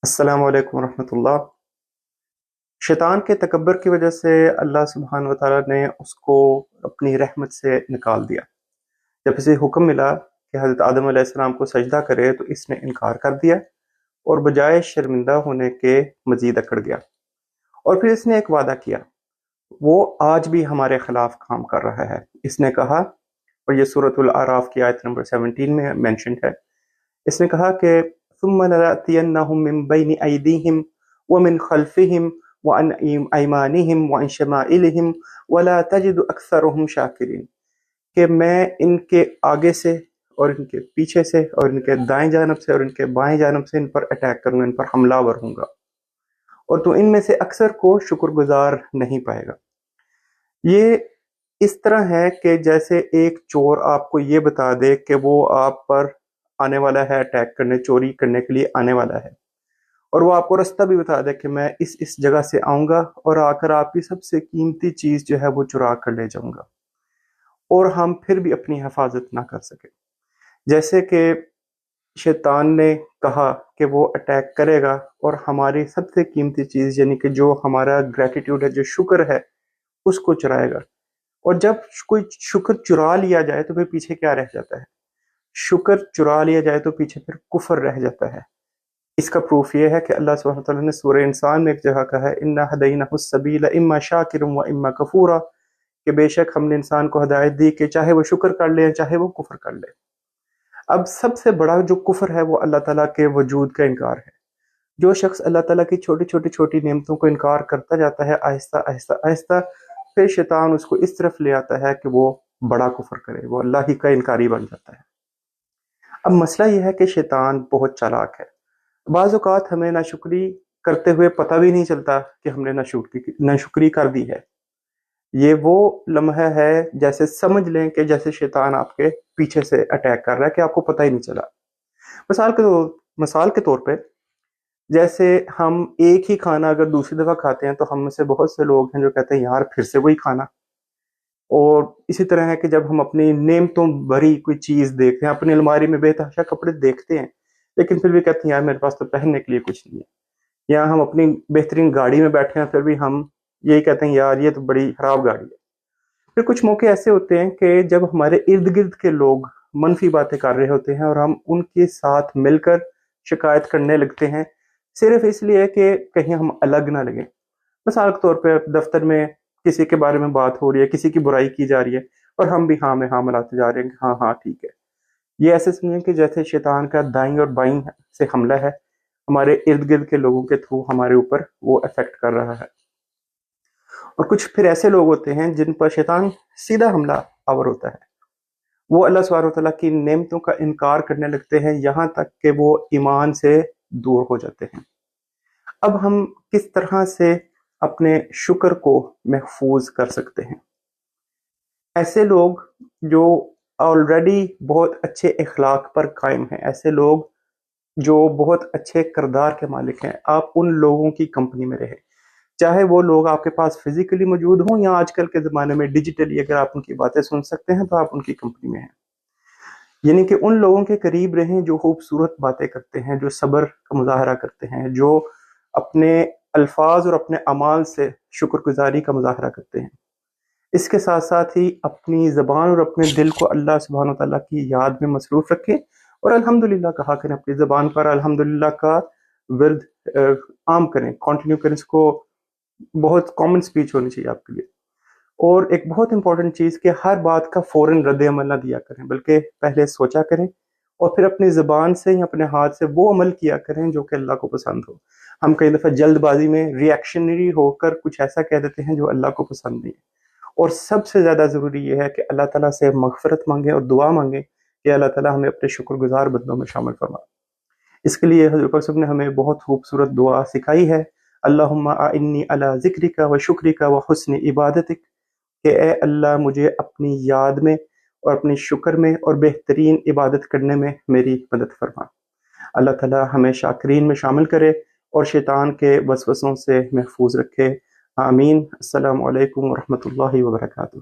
السلام علیکم ورحمۃ اللہ۔ شیطان کے تکبر کی وجہ سے اللہ سبحانہ وتعالیٰ نے اس کو اپنی رحمت سے نکال دیا۔ جب اسے حکم ملا کہ حضرت آدم علیہ السلام کو سجدہ کرے تو اس نے انکار کر دیا اور بجائے شرمندہ ہونے کے مزید اکڑ گیا، اور پھر اس نے ایک وعدہ کیا، وہ آج بھی ہمارے خلاف کام کر رہا ہے۔ اس نے کہا، اور یہ سورۃ الاعراف کی آیت نمبر 17 میں مینشنڈ ہے، اس نے کہا کہ ثم لنأتینہم من بین ایدیہم ومن خلفہم وعن ایمانہم وعن شمائلہم ولا تجد اکثرہم شاکرین، کہ میں ان کے آگے سے اور ان کے پیچھے سے اور ان کے دائیں جانب سے اور ان کے بائیں جانب سے ان پر اٹیک کروں گا، ان پر حملہ ور ہوں گا، اور تو ان میں سے اکثر کو شکر گزار نہیں پائے گا۔ یہ اس طرح ہے کہ جیسے ایک چور آپ کو یہ بتا دے کہ وہ آپ پر آنے والا ہے، اٹیک کرنے، چوری کرنے کے لیے آنے والا ہے، اور وہ آپ کو راستہ بھی بتا دے کہ میں اس جگہ سے آؤں گا اور آ کر آپ کی سب سے قیمتی چیز جو ہے وہ چرا کر لے جاؤں گا، اور ہم پھر بھی اپنی حفاظت نہ کر سکے۔ جیسے کہ شیطان نے کہا کہ وہ اٹیک کرے گا اور ہماری سب سے قیمتی چیز یعنی کہ جو ہمارا گریٹیٹیوڈ ہے، جو شکر ہے، اس کو چرائے گا، اور جب کوئی شکر چرا لیا جائے تو پھر پیچھے کیا رہ جاتا ہے؟ شکر چرا لیا جائے تو پیچھے پھر کفر رہ جاتا ہے۔ اس کا پروف یہ ہے کہ اللہ سبحانہ وتعالیٰ نے سورہ انسان میں ایک جگہ کہا ہے، اِنَّا هَدَيْنَاهُ السَّبِيلَ اِمَّا شَاكِرٌ وَإِمَّا كَفُورًا، کہ بے شک ہم نے انسان کو ہدایت دی کہ چاہے وہ شکر کر لے چاہے وہ کفر کر لے۔ اب سب سے بڑا جو کفر ہے وہ اللہ تعالیٰ کے وجود کا انکار ہے۔ جو شخص اللہ تعالیٰ کی چھوٹی نعمتوں کو انکار کرتا جاتا ہے، آہستہ آہستہ آہستہ پھر شیطان اس کو اس طرف لے آتا ہے کہ وہ بڑا کفر کرے، وہ اللہ ہی کا انکاری بن جاتا ہے۔ اب مسئلہ یہ ہے کہ شیطان بہت چالاک ہے۔ بعض اوقات ہمیں ناشکری کرتے ہوئے پتہ بھی نہیں چلتا کہ ہم نے ناشکری کر دی ہے۔ یہ وہ لمحہ ہے جیسے سمجھ لیں کہ جیسے شیطان آپ کے پیچھے سے اٹیک کر رہا ہے کہ آپ کو پتہ ہی نہیں چلا۔ مثال کے طور پہ جیسے ہم ایک ہی کھانا اگر دوسری دفعہ کھاتے ہیں تو ہم میں سے بہت سے لوگ ہیں جو کہتے ہیں یار پھر سے وہی کھانا، اور اسی طرح ہے کہ جب ہم اپنی نعمتوں بھری کوئی چیز دیکھتے ہیں، اپنی الماری میں بے تحاشا کپڑے دیکھتے ہیں، لیکن پھر بھی کہتے ہیں یار میرے پاس تو پہننے کے لیے کچھ نہیں ہے، یا ہم اپنی بہترین گاڑی میں بیٹھے ہیں پھر بھی ہم یہی کہتے ہیں یار یہ تو بڑی خراب گاڑی ہے۔ پھر کچھ موقع ایسے ہوتے ہیں کہ جب ہمارے ارد گرد کے لوگ منفی باتیں کر رہے ہوتے ہیں اور ہم ان کے ساتھ مل کر شکایت کرنے لگتے ہیں، صرف اس لیے کہ کہیں ہم الگ نہ لگیں۔ مثال کے طور پہ دفتر میں کسی کے بارے میں بات ہو رہی ہے، کسی کی برائی کی جا رہی ہے، اور ہم بھی ہاں میں ہاں ملاتے جا رہے ہیں کہ ہاں ہاں ٹھیک ہے۔ یہ ایسے سمجھیں کہ جیسے شیطان کا دائیں اور بائیں سے حملہ ہے، ہمارے ارد گرد کے لوگوں کے تھرو ہمارے اوپر وہ افیکٹ کر رہا ہے۔ اور کچھ پھر ایسے لوگ ہوتے ہیں جن پر شیطان سیدھا حملہ آور ہوتا ہے، وہ اللہ سبحانہ وتعالیٰ کی نعمتوں کا انکار کرنے لگتے ہیں یہاں تک کہ وہ ایمان سے دور ہو جاتے ہیں۔ اب ہم کس طرح سے اپنے شکر کو محفوظ کر سکتے ہیں؟ ایسے لوگ جو آلریڈی بہت اچھے اخلاق پر قائم ہیں، ایسے لوگ جو بہت اچھے کردار کے مالک ہیں، آپ ان لوگوں کی کمپنی میں رہیں، چاہے وہ لوگ آپ کے پاس فزیکلی موجود ہوں یا آج کل کے زمانے میں ڈیجیٹلی اگر آپ ان کی باتیں سن سکتے ہیں تو آپ ان کی کمپنی میں ہیں۔ یعنی کہ ان لوگوں کے قریب رہیں جو خوبصورت باتیں کرتے ہیں، جو صبر کا مظاہرہ کرتے ہیں، جو اپنے الفاظ اور اپنے اعمال سے شکر گزاری کا مظاہرہ کرتے ہیں۔ اس کے ساتھ ساتھ ہی اپنی زبان اور اپنے دل کو اللہ سبحانہ وتعالیٰ کی یاد میں مصروف رکھیں، اور الحمدللہ کہا کریں، اپنی زبان پر الحمدللہ کا ورد عام کریں، کنٹینیو کریں، اس کو بہت کامن سپیچ ہونی چاہیے آپ کے لیے۔ اور ایک بہت امپورٹنٹ چیز کہ ہر بات کا فوراً رد عمل نہ دیا کریں، بلکہ پہلے سوچا کریں اور پھر اپنی زبان سے یا اپنے ہاتھ سے وہ عمل کیا کریں جو کہ اللہ کو پسند ہو۔ ہم کئی دفعہ جلد بازی میں ریئیکشنری ہو کر کچھ ایسا کہہ دیتے ہیں جو اللہ کو پسند نہیں ہے، اور سب سے زیادہ ضروری یہ ہے کہ اللہ تعالیٰ سے مغفرت مانگیں اور دعا مانگیں کہ اللہ تعالیٰ ہمیں اپنے شکر گزار بندوں میں شامل فرما۔ اس کے لیے حضرت پاک نے ہمیں بہت خوبصورت دعا سکھائی ہے، اللہم اعنی علی ذکرک و شکرک و حسن عبادتک، کہ اے اللہ مجھے اپنی یاد میں اور اپنی شکر میں اور بہترین عبادت کرنے میں میری مدد فرما۔ اللہ تعالیٰ ہمیں شاکرین میں شامل کرے اور شیطان کے وسوسوں سے محفوظ رکھے، آمین۔ السلام علیکم ورحمۃ اللہ وبرکاتہ۔